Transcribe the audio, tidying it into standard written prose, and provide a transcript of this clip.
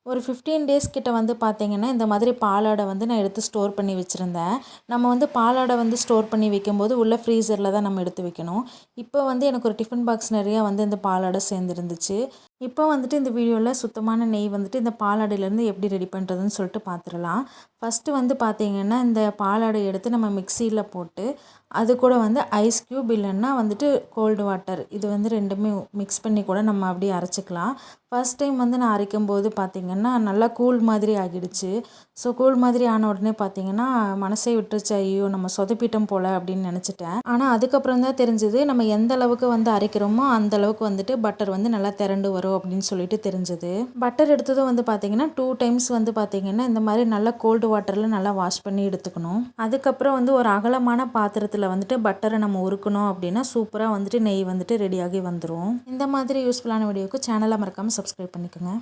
ஒரு 15 டேஸ் கிட்ட வந்து பார்த்தீங்கன்னா, இந்த மாதிரி பாலாடை வந்து நான் எடுத்து ஸ்டோர் பண்ணி வச்சுருந்தேன். நம்ம வந்து பாலாடை வந்து ஸ்டோர் பண்ணி வைக்கும்போது, உள்ள ஃப்ரீசரில தான் நம்ம எடுத்து வைக்கணும். இப்போ வந்து எனக்கு ஒரு டிஃபன் பாக்ஸ் நிறையா வந்து இந்த பாலாடை சேர்ந்துருந்துச்சு. இப்போ வந்துட்டு இந்த வீடியோவில் சுத்தமான நெய் வந்துட்டு இந்த பாலாடையிலேருந்து எப்படி ரெடி பண்ணுறதுன்னு சொல்லிட்டு பார்த்துடலாம். ஃபஸ்ட்டு வந்து பார்த்தீங்கன்னா, இந்த பாலாடை எடுத்து நம்ம மிக்சியில் போட்டு, அது கூட வந்து ஐஸ் க்யூப் இல்லைன்னா வந்துட்டு கோல்டு வாட்டர் இது வந்து 2மே மிக்ஸ் பண்ணி கூட நம்ம அப்படியே அரைச்சிக்கலாம். ஃபர்ஸ்ட் டைம் வந்து நான் அரைக்கும்போது பார்த்திங்கன்னா நல்லா கூழ் மாதிரி ஆகிடுச்சு. ஸோ கூழ் மாதிரி ஆன உடனே பார்த்திங்கன்னா மனசே விட்டுருச்சு, ஐயோ நம்ம சொதப்பிட்டோம் போல் அப்படின்னு நினச்சிட்டேன். ஆனால் அதுக்கப்புறம் தான் தெரிஞ்சது, நம்ம எந்த அளவுக்கு வந்து அரைக்கிறோமோ அந்த அளவுக்கு வந்துட்டு பட்டர் வந்து நல்லா திரண்டு வரும் அப்படின்னு சொல்லிட்டு தெரிஞ்சது. பட்டர் எடுத்ததும் வந்து பார்த்திங்கன்னா 2 டைம்ஸ் வந்து பார்த்திங்கன்னா இந்த மாதிரி நல்லா கோல்டு வாட்டரில் நல்லா வாஷ் பண்ணி எடுத்துக்கணும். அதுக்கப்புறம் வந்து ஒரு அகலமான பாத்திரத்தில் வந்துட்டு பட்டரை நம்ம உருக்கணும் அப்படின்னா சூப்பராக வந்துட்டு நெய் வந்துட்டு ரெடியாகி வந்துடும். இந்த மாதிரி யூஸ்ஃபுல்லான வீடியோவுக்கு சேனலை மறக்காமல் சப்ஸ்கிரைப் பண்ணிக்கோங்க.